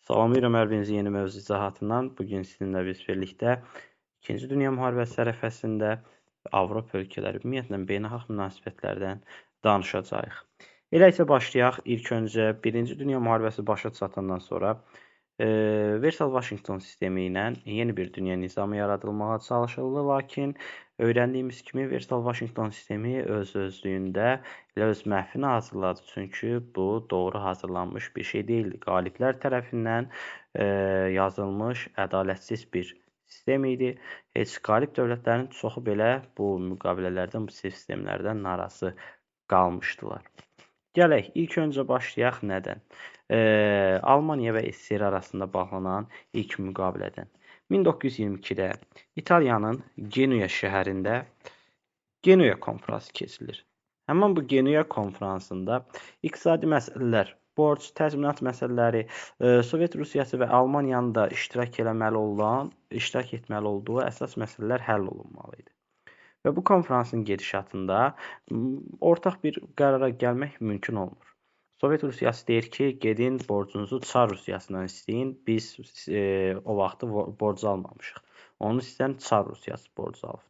Salamlayıram hər birinizi yeni mövzu izahatından. Bugün sizinlə biz birlikdə 2-ci Dünya müharibəsi ərəfəsində Avropa ölkələri, ümumiyyətlə beynəlxalq münasibətlərdən danışacağıq. Elə isə başlayaq. İlk öncə 1-ci Dünya müharibəsi başa çatandan sonra Versal-Vaşinqton sistemi ilə yeni bir dünya nizamı yaradılmağa çalışıldı, lakin öyrəndiyimiz kimi Versal-Vaşinqton sistemi öz-özlüyündə elə öz məhvini hazırladı. Çünki bu doğru hazırlanmış bir şey deyildi. Qaliblər tərəfindən yazılmış ədalətsiz bir sistem idi. Heç qalib dövlətlərin çoxu belə bu müqavilələrdən, bu sistemlərdən narazı qalmışdılar. Gələk, ilk öncə başlayaq nədən? Almaniya və SSR arasında bağlanan ilk müqavilədən. 1922-də İtaliyanın Genuya şəhərində Genuya konfransı keçirilir. Həmin bu Genuya konfransında iqtisadi məsələlər, borc, təzminat məsələləri, Sovet Rusiyası və Almaniyanın da iştirak etməli olduğu əsas məsələlər həll olunmalı idi. Və bu konfransın gedişatında ortaq bir qərara gəlmək mümkün olmur. Sovet Rusiyası deyir ki, gedin borcunuzu Çar Rusiyasından istəyin. Biz o vaxtı borc almamışıq. Onu istəyən Çar Rusiyası borc alıbdır.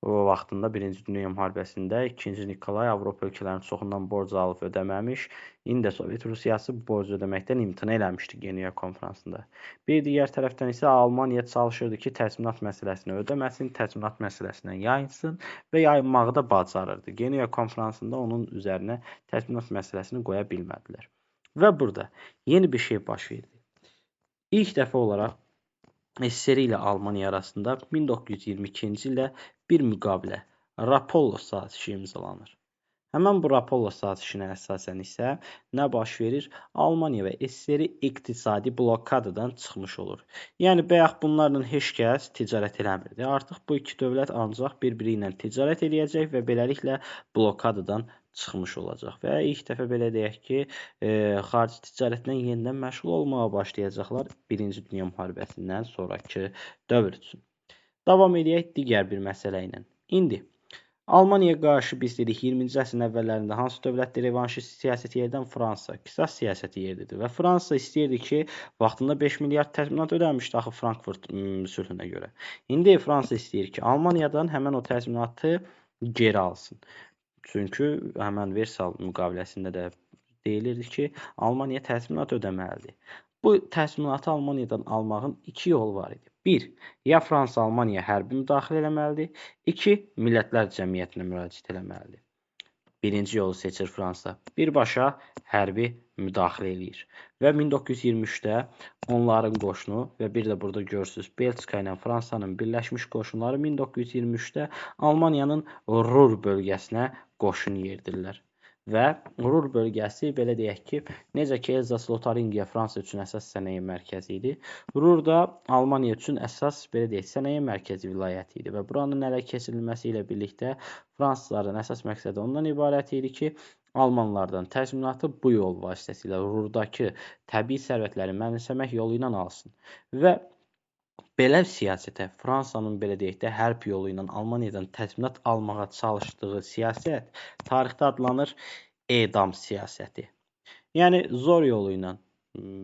O vaxtında 1-ci Dünya müharibəsində 2-ci Nikolay Avropa ölkələrinin çoxundan borc alıb ödəməmiş. İndi də Sovet Rusiyası borc ödəməkdən imtina eləmişdi Genuya konfransında. Bir digər tərəfdən isə Almaniya çalışırdı ki, təzminat məsələsini ödəməsin, təzminat məsələsindən yayınsın və yayınmağı da bacarırdı. Genuya konfransında onun üzərinə təzminat məsələsini qoya bilmədilər. Və burada yeni bir şey baş verdi. İlk dəfə olaraq SSR ilə Almaniya arasında 1922-ci ildə bir müqavilə, Rapallo sazişi imzalanır. Həmin bu Rapallo sazişinə əsasən isə nə baş verir? Almaniya və SSR iqtisadi blokadadan çıxmış olur. Yəni, bayaq bunlarla heç kəs ticarət eləmirdi. Artıq bu iki dövlət ancaq bir-biri ilə ticarət eləyəcək və beləliklə blokadadan çıxmış olacaq. Və ilk dəfə belə deyək ki, xarici ticarətlə yenidən məşğul olmağa başlayacaqlar 1-ci Dünya müharibəsindən sonraki dövr üçün. Davam edək digər bir məsələ ilə. İndi Almaniyaya qarşı biz dedik 20-ci əsrin əvvəllərində hansı dövlətdə revanşist siyasəti yeridən Fransa, qisas siyasəti yeridir və Fransa istəyirdi ki, vaxtında 5 milyard təzminat ödəmişdi axı Frankfurt sülhünə görə. İndi Fransa istəyir ki, Almaniyadan həmin o təzminatı geri alsın. Çünki həmən Versal müqaviləsində də deyilirdi ki, Almaniya təzminat ödəməlidir. Bu təzminatı Almaniyadan almağın iki yolu var idi. 1. Ya Fransa Almaniyaya hərbi müdaxilə eləməlidir. 2. Millətlər Cəmiyyətinə müraciət eləməlidir. Birinci yolu seçir Fransa. Birbaşa hərbi müdaxilə eləyir. Və 1923-də onların qoşunu və bir də burada görürsünüz, Belçika ilə Fransanın birləşmiş qoşunları 1923-də Almaniyanın Ruhr bölgəsinə qoşun yeridirlər. Və Ruhr bölgəsi, belə deyək ki, necə ki, Elzas-Lotaringiya Fransa üçün əsas sənaye mərkəzi idi, Ruhr da Almaniya üçün əsas, belə deyək, sənaye mərkəzi vilayəti idi və buranın ələ keçirilməsi ilə birlikdə Fransızların əsas məqsədi ondan ibarət idi ki, Almanlardan təzminatı bu yol vasitəsilə Ruhdakı təbii sərvətləri mənimsəmək yolu ilə alsın. Və belə siyasətə, Fransanın belə deyək də hərb yolu ilə Almaniyadan təzminat almağa çalışdığı siyasət tarixdə adlanır edam siyasəti. Yəni zor yolu ilə,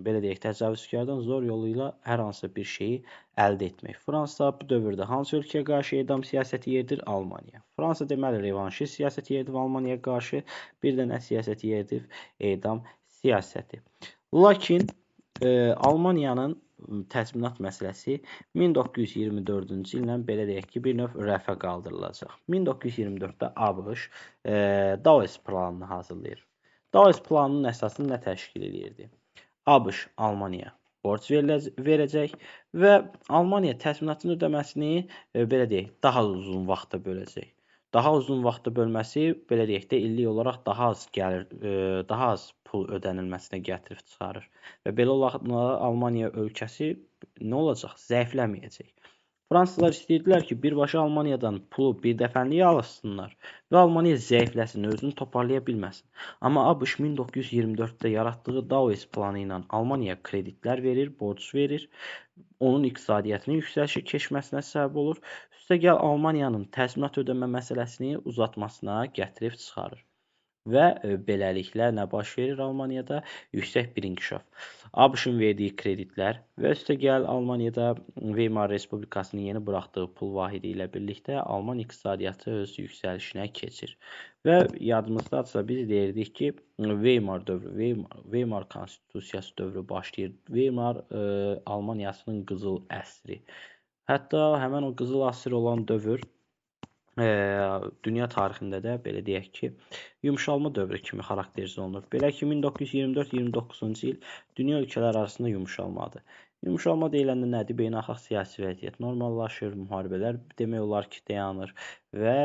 belə deyək, təcavüzkardan zor yolu ilə hər hansı bir şeyi əldə etmək. Fransa bu dövrdə hansı ölkəyə qarşı edam siyasəti yeridir? Almaniya. Fransa deməli revanşist siyasəti yeridir Almaniyaya qarşı, bir də nə siyasəti yeridir? Edam siyasəti. Lakin Almaniyanın təzminat məsələsi 1924-cü illə belə deyək ki, bir növ rəfə qaldırılacaq. 1924-də ABŞ Dawes planını hazırlayır. Dawes planının əsasını nə təşkil edirdi? ABŞ Almaniyaya borc verəcək və Almaniya təzminatın ödəməsini belə deyək, daha uzun vaxta böləcək. Daha uzun vaxta bölməsi, belə deyək də, illik olaraq daha az gəlir, daha az pul ödənilməsinə gətirib çıxarır. Və belə olanda Almaniya ölkəsi nə olacaq? Zəifləməyəcək. Fransızlar istəyirdilər ki, birbaşa Almaniyadan pulu bir dəfəlik alsınlar və Almaniya zəifləsin, özünü toparlaya bilməsin. Amma ABŞ 1924-də yaratdığı Dawes planı ilə Almaniyaya kreditlər verir, borc verir, onun iqtisadiyyatının yüksəlişə keçməsinə səbəb olur. Üstəgəl Almaniyanın təzminat ödəmə məsələsini uzatmasına gətirib çıxarır. Və beləliklə nə baş verir Almaniyada? Yüksək bir inkişaf. ABŞ-ın verdiyi kreditlər və üstəgəl Almaniyada Weimar Respublikasının yeni buraxdığı pul vahidi ilə birlikdə Alman iqtisadiyyatı öz yüksəlişinə keçir. Və yadımızdadsa biz deyirdik ki, Weimar dövrü, Weimar konstitusiyası dövrü başlayır. Weimar Almaniyasının qızıl əsri. Hətta həmin o qızıl əsr olan dövr dünya tarixində də belə deyək ki, yumşalma dövrü kimi xarakterizə olunur. Belə ki, 1924-29-cu il dünya ölkələri arasında yumşalmadır. Yumşalma deyiləndə nədir? Beynəlxalq siyasi vəziyyət normallaşır, müharibələr demək olar ki, dayanır və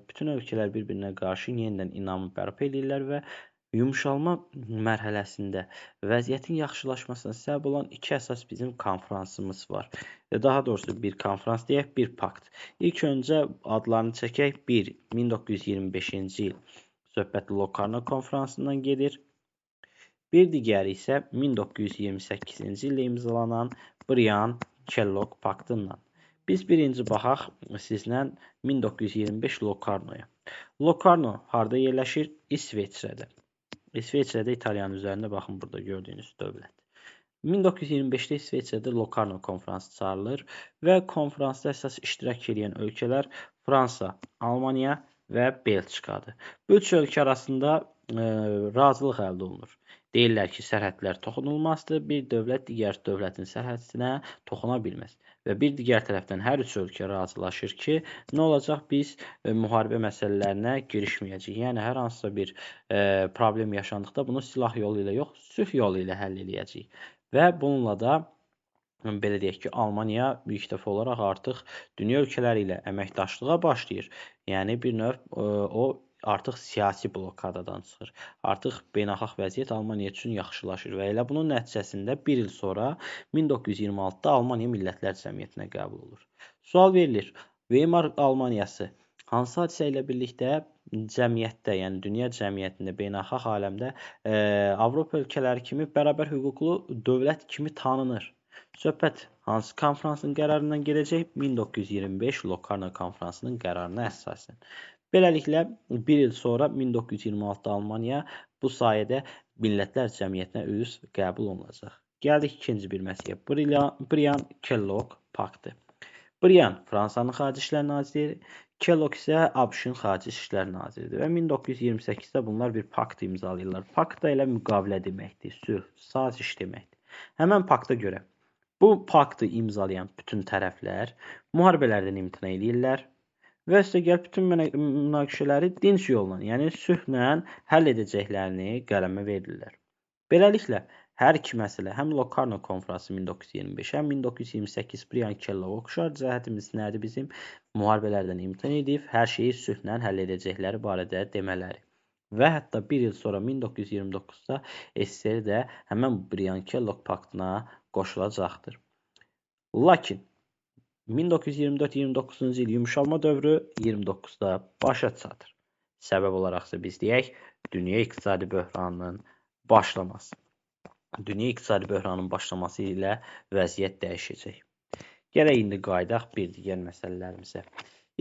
bütün ölkələr bir-birinə qarşı yenidən inamı bərpa edirlər və yumşalma mərhələsində vəziyyətin yaxşılaşmasına səbəb olan iki əsas bizim konfransımız var. Daha doğrusu bir konfrans deyək, bir pakt. İlk öncə adlarını çəkək. 1. 1925-ci il söhbət Lokarno konfransından gedir. Bir digəri isə 1928-ci ildə imzalanan Briand-Kellogg paktından. Biz birinci baxaq sizlə 1925 Lokarnoya. Lokarno harda yerləşir? İsveçrədə. İsveçrədə İtaliyanın üzərində baxın burada gördüyünüz dövlət. 1925-də İsveçrədə Lokarno konfransı çağırılır və konfransda əsas iştirak edən ölkələr Fransa, Almaniya və Belçikadır. Bu üç ölkə arasında razılıq əldə olunur. Deyirlər ki, sərhədlər toxunulmazdır, bir dövlət digər dövlətin sərhədinə toxuna bilməz. Və bir digər tərəfdən hər üç ölkə razılaşır ki, nə olacaq? Biz müharibə məsələlərinə girişməyəcəyik. Yəni, hər hansısa bir problem yaşandıqda bunu silah yolu ilə yox, sülh yolu ilə həll edəcəyik. Və bununla da belə deyək ki, Almaniya ilk dəfə olaraq artıq dünya ölkələri ilə əməkdaşlığa başlayır. Yəni, bir növ o artıq siyasi blokadadan çıxır. Artıq beynəlxalq vəziyyət Almaniya üçün yaxşılaşır və elə bunun nəticəsində bir il sonra 1926-da Almaniya Millətlər Cəmiyyətinə qəbul olur. Sual verilir, Weimar Almaniyası hansı hadisə ilə birlikdə cəmiyyətdə, yəni dünya cəmiyyətində, beynəlxalq aləmdə Avropa ölkələri kimi bərabər hüquqlu dövlət kimi tanınır? Söhbət hansı konfransın qərarından gedəcək? 1925 Lokarno konfransının qərarına əsasən. Beləliklə, bir il sonra 1926-da Almaniya bu sayədə Millətlər Cəmiyyətinə üzv qəbul olunacaq. Gəldik ikinci bir məsələyə. Briand-Kellogg paktı. Briand Fransanın Xarici İşlər Naziri, Kellogg isə ABŞ-ın Xarici İşlər Naziridir və 1928-də bunlar bir pakt imzalayırlar. Pakt da elə müqavilə deməkdir, sülh, saziş deməkdir. Həmən pakta görə bu paktı imzalayan bütün tərəflər müharibələrdən imtina edirlər və üstəgəl bütün münaqişələri dinc yolla, yəni sülhlə həll edəcəklərini qələmə verirlər. Beləliklə, hər iki məsələ, həm Lokarno konfransı 1925, həm 1928 Briand-Kellogg oxşar cəhətimiz nədir bizim? Müharibələrdən imtina edib, hər şeyi sülhlə həll edəcəkləri barədə demələri. Və hətta bir il sonra 1929-da SSR də həmən Briand-Kellogg paktına qoşulacaqdır. Lakin 1924-29-cu il yumşalma dövrü 29-da başa çatır. Səbəb olaraqsa biz deyək, dünya iqtisadi böhranının başlaması. Dünya iqtisadi böhranının başlaması ilə vəziyyət dəyişəcək. Gələk indi qaydaq bir digər məsələlərimizə.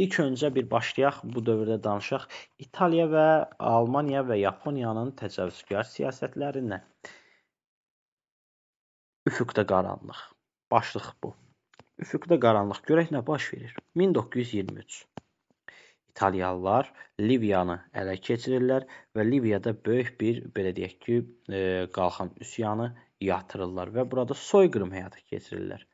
İlk öncə bir başlayaq, bu dövrdə danışaq İtaliya və Almaniya və Yaponiyanın təcavüzkar siyasətlərindən. Üfüqdə qaranlıq. Başlıq bu. Üfüqdə qaranlıq. Görək nə baş verir. 1923. İtaliyalılar Liviyanı ələ keçirirlər və Liviyada böyük bir, belə deyək ki, qalxan üsyanı yatırırlar və burada soyqırım həyata keçirirlər.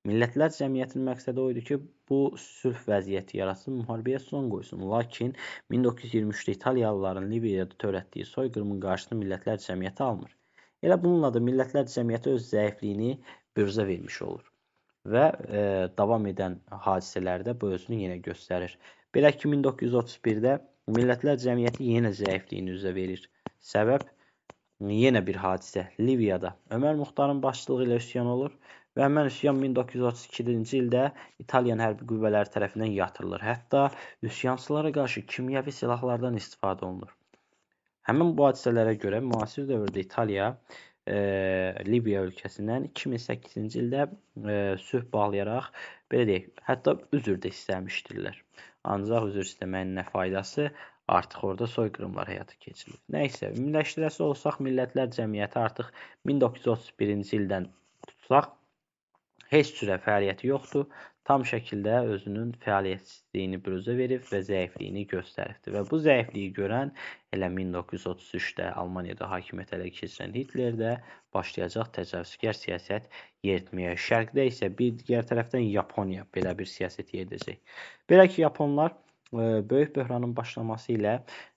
Millətlər Cəmiyyətinin məqsədi o idi ki, bu sülh vəziyyəti yaratsın, müharibəyə son qoysun. Lakin 1923-də İtaliyalıların Liviyada törətdiyi soyqırımın qarşısını Millətlər Cəmiyyəti almır. Elə bununla da Millətlər Cəmiyyəti öz zəifliyini büruzə vermiş olur və davam edən hadisələrdə bu özünü yenə göstərir. Belə ki, 1931-də Millətlər Cəmiyyəti yenə zəifliyini üzə verir. Səbəb yenə bir hadisə. Liviyada Ömər Muxtarın başçılığı ilə üsyan olur və həmən üsyan 1932-ci ildə İtaliyan hərbi qüvvələri tərəfindən yatırılır. Hətta üsyançılara qarşı kimyəvi silahlardan istifadə olunur. Həmin bu hadisələrə görə müasir dövrdə İtaliya Liviya ölkəsindən 2008-ci ildə sülh bağlayaraq, belə deyək, hətta üzr də istəmişdirlər. Ancaq üzr istəməyin nə faydası? artıq orada soyqırımlar həyata keçirilir. Nəysə, ümumiləşdirəsi olsaq, Millətlər Cəmiyyəti artıq 1931-ci ildən tutsaq, heç cürə fəaliyyəti yoxdur. Tam şəkildə özünün fəaliyyətsizliyini büruzə verib və zəifliyini göstəribdir. Və bu zəifliyi görən elə 1933-də Almaniyada hakimiyyət ələ keçirən Hitler də başlayacaq təcavüzkar siyasət yeritməyə. Şərqdə isə bir digər tərəfdən Yaponiya belə bir siyasət yeridəcək. Belə ki, Yaponlar böyük böhranın başlaması ilə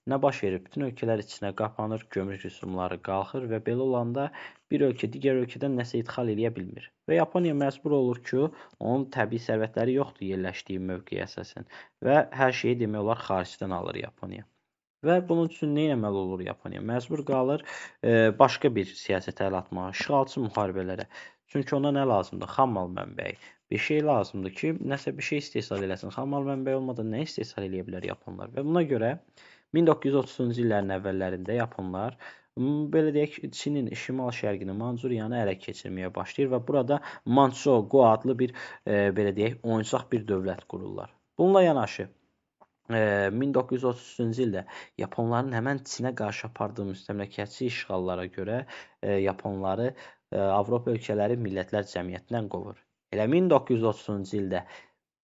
nə baş verir? Bütün ölkələr içinə qapanır, gömrük rüsumları qalxır və belə olanda bir ölkə digər ölkədən nəsə idxal edə bilmir. Və Yaponiya məcbur olur ki, onun təbii sərvətləri yoxdur yerləşdiyi mövqeyə əsasən və hər şeyi demək olar xaricdən alır Yaponiya. Və bunun üçün nə etməli olur Yaponiya? Məcbur qalır başqa bir siyasətə əl atmağa, işğalçı müharibələrə. Çünki ona nə lazımdır? Xammal mənbəyi. Bir şey lazımdır ki, nəsə bir şey istehsal eləsin. Xammal mənbəyi olmadan nə istehsal eləyə bilər Yaponlar? Və buna görə 1930-cu illərin əvvəllərində Yaponlar belə deyək, Çinin şimal-şərqini, Mancuriyanı ələ keçirməyə başlayır və burada Manchukuo adlı bir belə deyək, oyuncaq bir dövlət qururlar. Bununla yanaşı 1933-cü ildə Yaponların həmən Çinə qarşı apardığı müstəmləkəçi işğallara görə Yaponları Avropa ölkələri Millətlər Cəmiyyətindən qovur. Elə 1930-cu ildə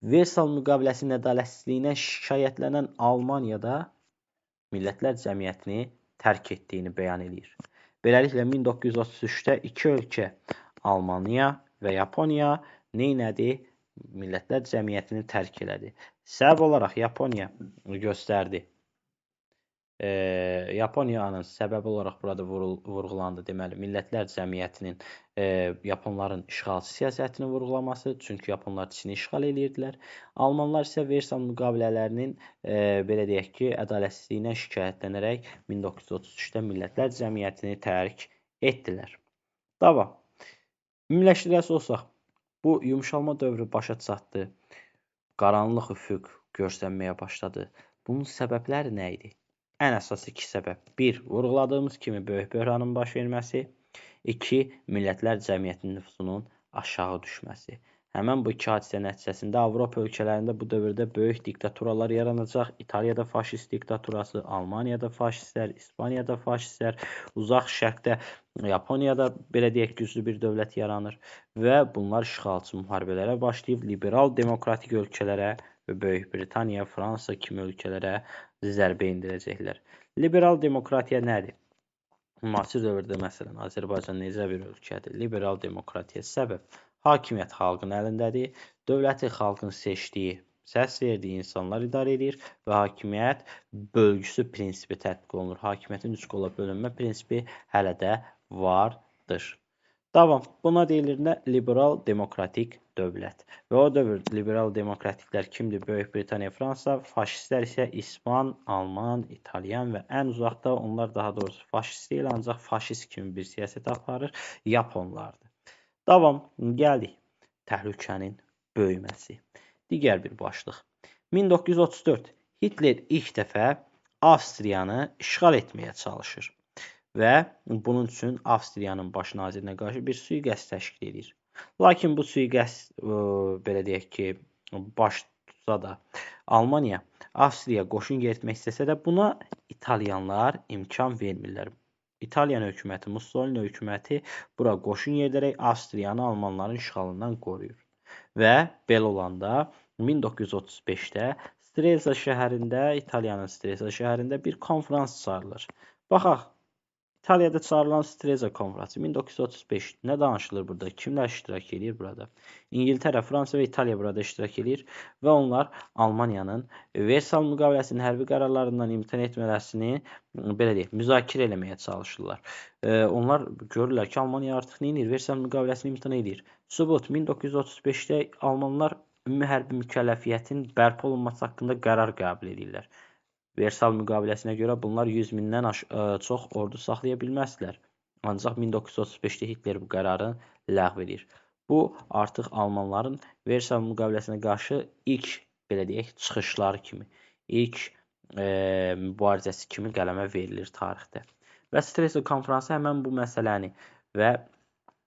Versal müqaviləsinin ədalətsizliyinə şikayətlənən Almaniyada Millətlər Cəmiyyətini tərk etdiyini bəyan edir. Beləliklə 1933-də iki ölkə Almaniya və Yaponiya neynədi? Millətlər Cəmiyyətini tərk elədi. Səbəb olaraq Yaponiya göstərdi. Yaponiyanın səbəbi olaraq burada vurğulandı. Deməli, Millətlər Cəmiyyətinin Yaponların işğalçı siyasətini vurğulaması, çünki Yaponlar Çini işğal edirdilər. Almanlar isə Versal müqavilələrinin belə deyək ki, ədalətsizliyinə şikayətlənərək 1933-də Millətlər Cəmiyyətini tərk etdilər. Davam. Ümumiləşdirəsi olsaq, bu yumşalma dövrü başa çatdı. Qaranlıq üfüq görsənməyə başladı. Bunun səbəbləri nə idi? Ən əsas iki səbəb. 1. Vurğuladığımız kimi böyük böhranın baş verməsi. 2. Millətlər Cəmiyyətinin nüfuzunun aşağı düşməsi. Həmən bu iki hadisə nəticəsində Avropa ölkələrində bu dövrdə böyük diktaturalar yaranacaq. İtaliyada faşist diktaturası, Almaniyada faşistlər, İspaniyada faşistlər, uzaq şərqdə Yaponiyada belə deyək güclü bir dövlət yaranır və bunlar işğalçı müharibələrə başlayıb liberal demokratik ölkələrə və Böyük Britaniya, Fransa kimi ölkələrə zərbə indirəcəklər. Liberal demokratiya nədir? Müasir dövrdə məsələn Azərbaycan necə bir ölkədir? Liberal demokratiya səbəb hakimiyyət xalqın əlindədir. Dövləti xalqın seçdiyi, səs verdiyi insanlar idarə edir və hakimiyyət bölgüsü prinsipi tətbiq olunur. Hakimiyyətin üç qola bölünmə prinsipi hələ də vardır. Davam. Buna deyilir nə? Liberal demokratik dövlət. Və o dövr liberal demokratiklər kimdir? Böyük Britaniya, Fransa, faşistlər isə İspan, Alman, İtalyan və ən uzaqda onlar daha doğrusu faşist deyil, ancaq faşist kimi bir siyasət aparır, Yaponlardır. Davam. Gəldik. Təhlükənin böyüməsi. Digər bir başlıq. 1934. Hitler ilk dəfə Avstriyanı işğal etməyə çalışır. Və bunun üçün Avstriyanın baş nazirinə qarşı bir sui-qəsd təşkil edir. Lakin bu sui-qəsd belə deyək ki, baş tutsa da Almaniya Avstriyaya qoşun yeritmək istəsə də buna İtalyanlar imkan vermirlər. İtalyan hökuməti, Mussolini hökuməti bura qoşun yeridərək Avstriyanı Almanların işğalından qoruyur. Və belə olanda 1935-də Strelza şəhərində, İtaliyanın Strelza şəhərində bir konferans çağırılır. Baxaq. İtaliyada çağırılan Strelza konfransı 1935. Nə danışılır burada? Kimlər iştirak edir burada? İngiltərə, Fransa və İtaliya burada iştirak edir və onlar Almaniyanın Versal müqaviləsinin hərbi qərarlarından imtina etməsini belə deyək, müzakirə eləməyə çalışırlar. Onlar görürlər ki, Almaniya artıq nə edir? Versal müqaviləsini imtina edir. Sübut 1935-də Almanlar ümumi hərbi mükəlləfiyyətin bərpa olunması haqqında qərar qəbul edirlər. Versal müqaviləsinə görə bunlar 100 mindən çox ordu saxlaya bilməzlər. Ancaq 1935-də Hitler bu qərarı ləğv edir. Bu artıq Almanların Versal müqaviləsinə qarşı ilk belə deyək çıxışları kimi, ilk mübarizəsi kimi qələmə verilir tarixdə. Və Strelza konfransı həmən bu məsələni və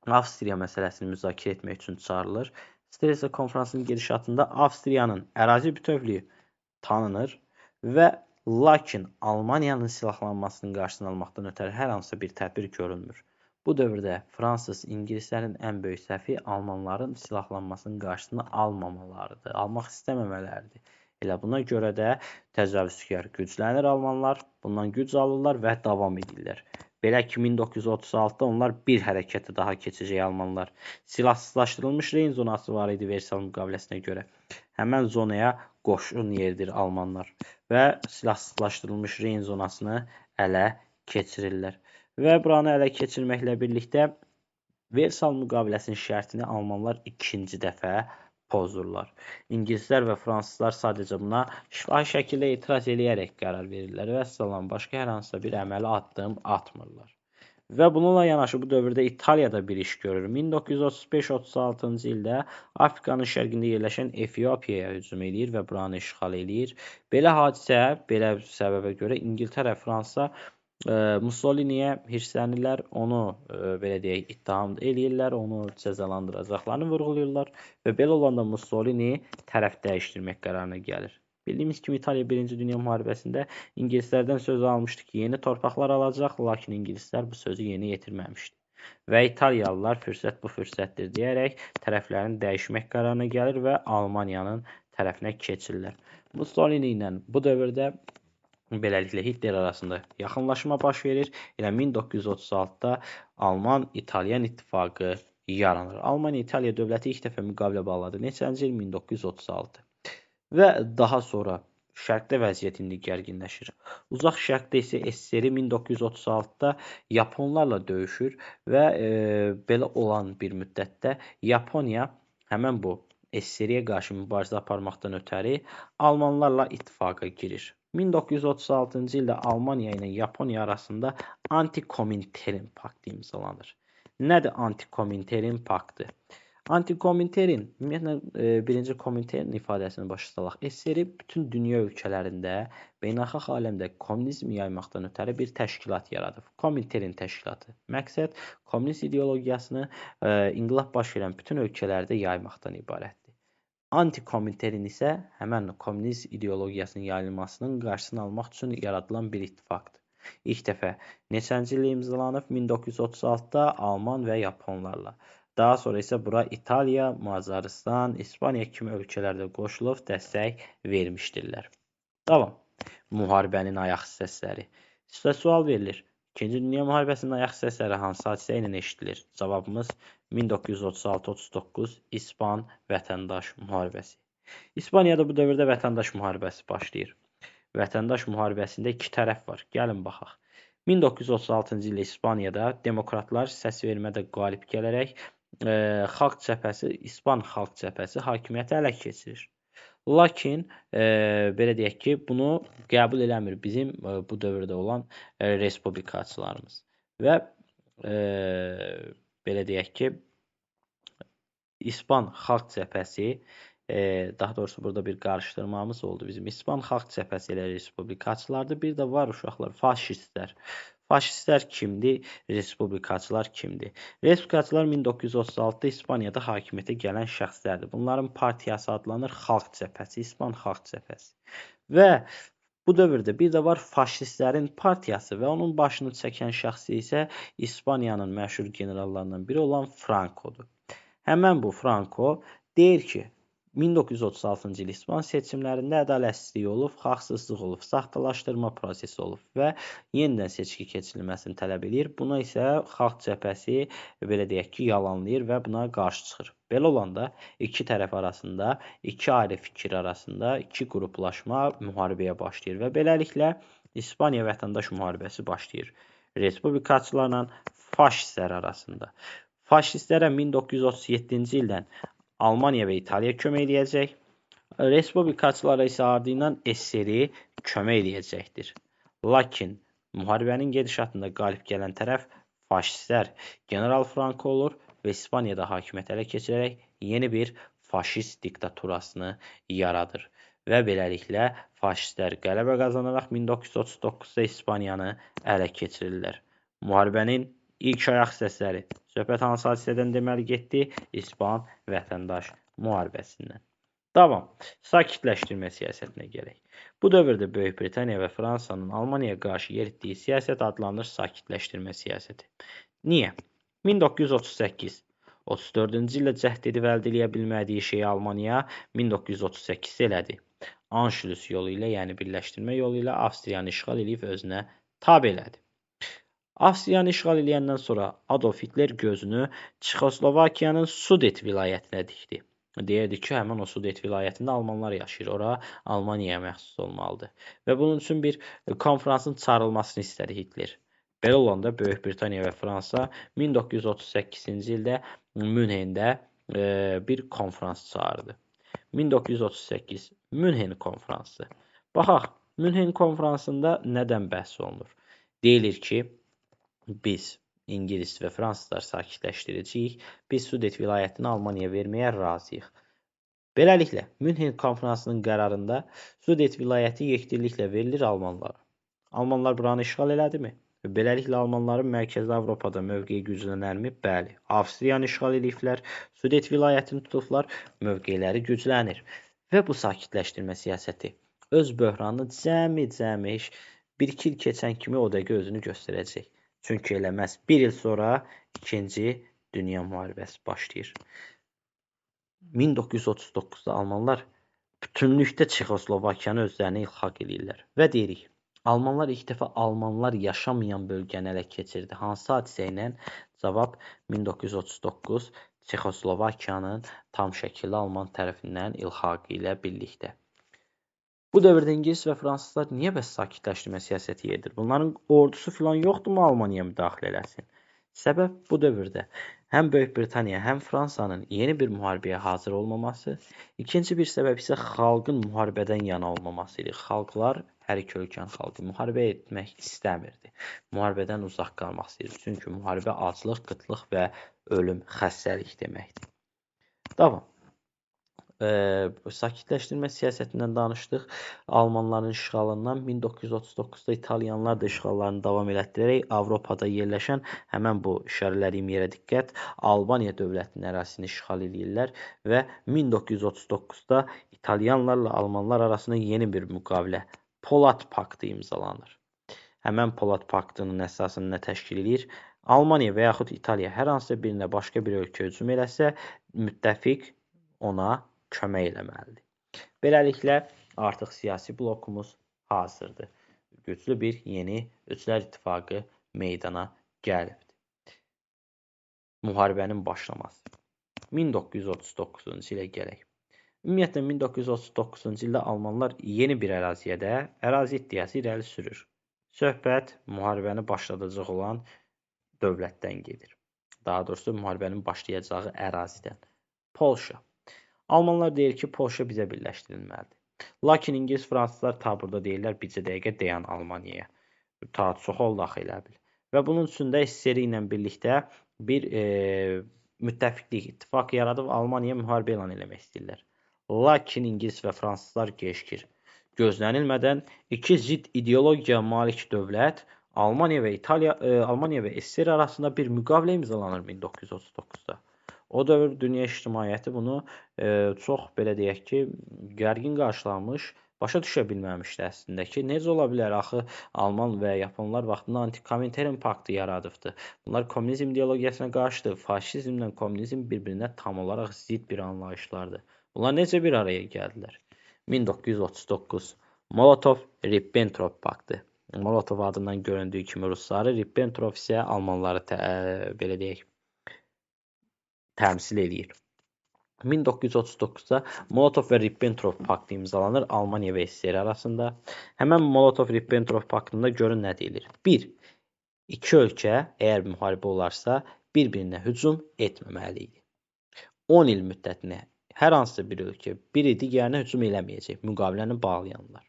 Avstriya məsələsini müzakirə etmək üçün çağırılır. Strelza konfransının gedişatında Avstriyanın ərazi bütövlüyü tanınır və Lakin Almaniyanın silahlanmasının qarşısını almaqdan ötəri hər hansısa bir tədbir görülmür. Bu dövrdə fransız, ingilislərin ən böyük səhvi almanların silahlanmasının qarşısını almamalarıdır, almaq istəməmələridir. Elə buna görə də təcavüzkar güclənir almanlar, bundan güc alırlar və davam edirlər. Belə ki, 1936-da onlar bir hərəkəti daha keçəcək almanlar. Silahsızlaşdırılmış Reyn zonası var idi Versal müqaviləsinə görə. Həmən zonaya qoşun yeridir almanlar və silahsızlaşdırılmış Reyn zonasını ələ keçirirlər. Və buranı ələ keçirməklə birlikdə Versal müqaviləsinin şərtini almanlar ikinci dəfə pozurlar. İngilislər və fransızlar sadəcə buna şifahi şəkildə etiraz eləyərək qərar verirlər və əsaslan başqa hər hansısa bir əməli addım atmırlar. Və bununla yanaşı bu dövrdə İtaliyada bir iş görür. 1935-36-cı ildə Afrikanın şərqində yerləşən Efiopiyaya hücum edir və buranı işğal edir. Belə hadisə, belə səbəbə görə İngiltərə, Fransa Mussoliniyə hirslənirlər, onu belə deyək, ittiham eləyirlər, onu cəzalandıracaqlarını vurğulayırlar və belə olanda Mussolini tərəf dəyişdirmək qərarına gəlir. Bildiyimiz kimi İtaliya 1-ci Dünya müharibəsində İngilislərdən söz almışdı ki, yeni torpaqlar alacaq, lakin İngilislər bu sözü yeni yetirməmişdi. Və İtaliyalılar fürsət bu fürsətdir deyərək tərəflərini dəyişmək qərarına gəlir və Almaniyanın tərəfinə keçirlər. Mussolini ilə bu dövrdə beləliklə Hitler arasında yaxınlaşma baş verir. Elə 1936-da Alman-İtalyan ittifaqı yaranır. Almaniya-İtaliya dövləti ilk dəfə müqavilə bağladı. Neçənci il? 1936. Və daha sonra şərqdə vəziyyət indi gərginləşir. Uzaq şərqdə isə SSR 1936-da Yaponlarla döyüşür və belə olan bir müddətdə Yaponiya həmən bu SSR-yə qarşı mübarizə aparmaqdan ötəri Almanlarla ittifaqa girir. 1936-cı ildə Almaniya ilə Yaponiya arasında Anti-Komintern paktı imzalanır. Nədir Anti-Komintern paktı? Anti-Komintern, ümumiyyətlə birinci Komintern ifadəsini başa salaq. SSR bütün dünya ölkələrində beynəlxalq aləmdə kommunizmi yaymaqdan ötəri bir təşkilat yaradıb. Komintern təşkilatı. Məqsəd kommunist ideologiyasını inqilab baş verən bütün ölkələrdə yaymaqdan ibarətdir. Anti-Komintern isə həmən kommunist ideologiyasının yayılmasının qarşısını almaq üçün yaradılan bir ittifaqdır. İlk dəfə neçənci ildə imzalanıb? 1936-da Alman və Yaponlarla. Daha sonra isə bura İtaliya, Macaristan, İspaniya kimi ölkələrdə qoşulub dəstək vermişdirlər. Davam. Müharibənin ayaq hissələri. Sizə sual verilir. İkinci Dünya müharibəsinin ayaq hissələri hansı hadisə ilə eşidilir? Cavabımız 1936-39 İspan vətəndaş müharibəsi. İspaniyada bu dövrdə vətəndaş müharibəsi başlayır. Vətəndaş müharibəsində iki tərəf var. Gəlin baxaq. 1936-cı ildə İspaniyada demokratlar səsvermədə qalib gələrək xalq cəbhəsi, İspan xalq cəbhəsi hakimiyyəti ələ keçirir. Lakin belə deyək ki, bunu qəbul eləmir bizim bu dövrdə olan respublikaçılarımız. Və belə deyək ki, İspan xalq cəbhəsi, daha doğrusu burada bir qarışdırmamız oldu bizim. İspan xalq cəbhəsi elə respublikaçılardır. Bir də var uşaqlar, faşistlər. Faşistlər kimdir? Respublikaçılar kimdir? Respublikaçılar 1936-da İspaniyada hakimiyyətə gələn şəxslərdir. Bunların partiyası adlanır Xalq Cəbhəsi, İspan Xalq Cəbhəsi. Və bu dövrdə bir də var faşistlərin partiyası və onun başını çəkən şəxsi isə İspaniyanın məşhur generallarından biri olan Francodur. Həmən bu Franco deyir ki, 1936-cı il İspan seçimlərində ədalətsizlik olub, haqsızlıq olub, saxtalaşdırma prosesi olub və yenidən seçki keçirilməsini tələb edir. Buna isə xalq cəbhəsi belə deyək ki, yalanlayır və buna qarşı çıxır. Belə olanda iki tərəf arasında, iki ayrı fikir arasında iki qruplaşma müharibəyə başlayır və beləliklə İspaniya vətəndaş müharibəsi başlayır. Respublikaçılarla faşistlər arasında. Faşistlərə 1937-ci ildən Almaniya və İtaliya kömək eləyəcək. Respublikaçılara isə ardından SSR kömək eləyəcəkdir. Lakin müharibənin gedişatında qalib gələn tərəf faşistlər General Franco olur və İspaniyada hakimiyyət ələ keçirərək yeni bir faşist diktaturasını yaradır. Və beləliklə faşistlər qələbə qazanaraq 1939-da İspaniyanı ələ keçirirlər. Müharibənin İlk ayaq hissələri. Söhbət hansı hadisədən deməli getdi? İspan vətəndaş müharibəsindən. Davam. Sakitləşdirmə siyasətinə gələk. Bu dövrdə Böyük Britaniya və Fransanın Almaniyaya qarşı yeritdiyi siyasət adlanır sakitləşdirmə siyasəti. Niyə? 1938 34-cü ildə cəhd edib əldə edə bilmədiyi şeyi Almaniya 1938 elədi. Anşlüs yolu ilə, yəni birləşdirmə yolu ilə Avstriyanı işğal edib özünə tabe elədi. Avstriyanı işğal edəndən sonra Adolf Hitler gözünü Çexoslovakiyanın Sudet vilayətinə dikdi. Deyirdi ki, həmin o Sudet vilayətində almanlar yaşayır. Ora Almaniyaya məxsus olmalıdır. Və bunun üçün bir konfransın çağırılmasını istədi Hitler. Belə olanda Böyük Britaniya və Fransa 1938-ci ildə Münhendə bir konfrans çağırdı. 1938 Münhen konfransı. Baxaq, Münhen konfransında nədən bəhs olunur? Deyilir ki, biz İngilis və fransızlar sakitləşdirəcəyik. Biz Sudet vilayətini Almaniyaya verməyə razıyıq. Beləliklə, Münhen konfransının qərarında Sudet vilayəti yekdilliklə verilir Almanlara. Almanlar buranı işğal elədimi? Beləliklə, Almanların Mərkəzi Avropada mövqeyi güclənərmi? Bəli. Avstriyanı işğal ediblər, Sudet vilayətini tutublar, mövqeləri güclənir. Və bu sakitləşdirmə siyasəti öz böhranını cəmi 1-2 il keçən kimi o dəqiqə özünü göstərəcək. Çünki eləməz. Bir il sonra 2-ci Dünya müharibəsi başlayır. 1939-da Almanlar bütünlükdə Çexoslovakiyanı özlərinə ilxaq edirlər. Və deyirik, Almanlar ilk dəfə Almanlar yaşamayan bölgəni ələ keçirdi. Hansı hadisə ilə? Cavab 1939 Çexoslovakiyanın tam şəkildə Alman tərəfindən ilxaqı ilə birlikdə. Bu dövrdə İngilis və fransızlar niyə bəs sakitləşdirmə siyasəti edir? Bunların ordusu filan yoxdurmu Almaniyaya müdaxilə eləsin? Səbəb bu dövrdə həm Böyük Britaniya, həm Fransanın yeni bir müharibəyə hazır olmaması, ikinci bir səbəb isə xalqın müharibədən yana olmaması idi. Xalqlar, hər iki ölkənin xalqı müharibə etmək istəmirdi. Müharibədən uzaq qalmaq istəyirdi. Çünki müharibə aclıq, qıtlıq və ölüm, xəstəlik deməkdir. Davam. Sakitləşdirmə siyasətindən danışdıq. Almanların işğalından 1939-da İtalyanlar da işğallarını davam elətdirərək Avropada yerləşən həmən bu işarələdiyim yerə diqqət, Albaniya dövlətinin ərazisini işğal edirlər və 1939-da İtalyanlarla Almanlar arasında yeni bir müqavilə, Polad paktı imzalanır. Həmən Polad paktının əsasını nə təşkil edir? Almaniya və yaxud İtaliya hər hansısa birinə başqa bir ölkə hücum eləsə, müttəfiq ona kömək eləməlidir. Beləliklə, artıq siyasi blokumuz hazırdır. Güclü bir yeni Üçlər İttifaqı meydana gəlibdir. Müharibənin başlaması. 1939-cu ilə gələk. Ümumiyyətlə, 1939-cu ildə Almanlar yeni bir ərazi iddiası irəli sürür. Söhbət müharibəni başladacaq olan dövlətdən gedir. Daha doğrusu, müharibənin başlayacağı ərazidən. Polşa. Almanlar deyir ki, Polşa bizə birləşdirilməlidir. Lakin İngilis, fransızlar taburda deyirlər, bircə dəqiqə dayan Almaniyaya. Ta çox oldu axı elə bil. Və bunun üçün də SSR ilə birlikdə bir müttəfiqlik, ittifaq yaradıb Almaniyaya müharibə elan eləmək istəyirlər. Lakin İngilis və fransızlar gecikir. Gözlənilmədən iki zidd ideologiyaya malik dövlət Almaniya və SSR arasında bir müqavilə imzalanır 1939-da. O dövr dünya ictimaiyyəti bunu çox, belə deyək ki, gərgin qarşılamış, başa düşə bilməmişdi əslində ki, necə ola bilər, axı Alman və Yaponlar vaxtında anti-Komintern paktı yaradıbdı. Bunlar kommunizm ideologiyasına qarşıdır. Faşizmlə kommunizm bir-birinə tam olaraq zidd bir anlayışlardır. Bunlar necə bir araya gəldilər? 1939 Molotov-Ribbentrop paktı. Molotov adından göründüyü kimi rusları, Ribbentrop isə Almanları belə deyək, təmsil edir. 1939-da Molotov və Ribbentrop paktı imzalanır Almaniya və SSR arasında. Həmən Molotov-Ribbentrop paktında görün nə deyilir? 1. İki ölkə, əgər müharibə olarsa, bir-birinə hücum etməməli idi. 10 il müddətinə hər hansısa bir ölkə biri digərinə hücum eləməyəcək, müqaviləni bağlayanlar.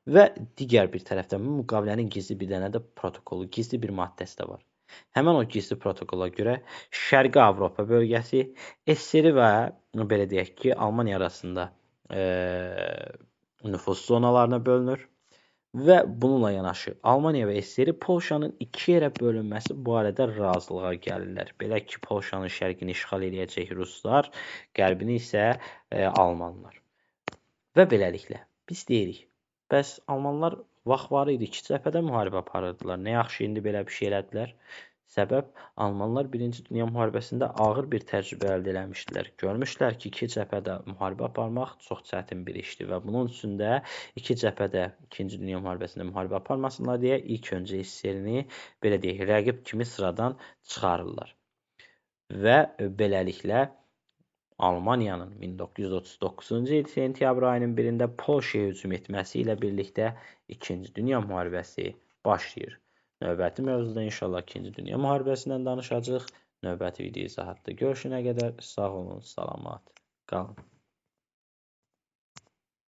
Və digər bir tərəfdən bu müqavilənin gizli bir dənə də protokolu, gizli bir maddəsi də var. Həmən o gizli protokola görə Şərqi Avropa bölgəsi SSR və belə deyək ki, Almaniya arasında nüfuz zonalarına bölünür və bununla yanaşı Almaniya və SSR Polşanın iki yerə bölünməsi barədə razılığa gəlirlər. Belə ki, Polşanın şərqini işğal edəcək ruslar, qərbini isə Almanlar. Və beləliklə biz deyirik, bəs almanlar vaxt var idi, iki cəbhədə müharibə aparırdılar. Nə yaxşı indi belə bir şey elədilər. Səbəb almanlar 1-ci Dünya müharibəsində ağır bir təcrübə əldə eləmişdilər. Görmüşlər ki, iki cəbhədə müharibə aparmaq çox çətin bir işdir və bunun üçün də iki cəbhədə 2-ci Dünya müharibəsində müharibə aparmasınlar deyə ilk öncə SSR-ni belə deyək, rəqib kimi sıradan çıxarırlar. Və beləliklə Almaniyanın 1939-cu il sentyabr ayının 1-də Polşaya hücum etməsi ilə birlikdə 2-ci Dünya müharibəsi başlayır. Növbəti mövzuda inşallah 2-ci Dünya müharibəsindən danışacağıq. Növbəti video izahatda görüşənə qədər sağ olun, salamat qalın.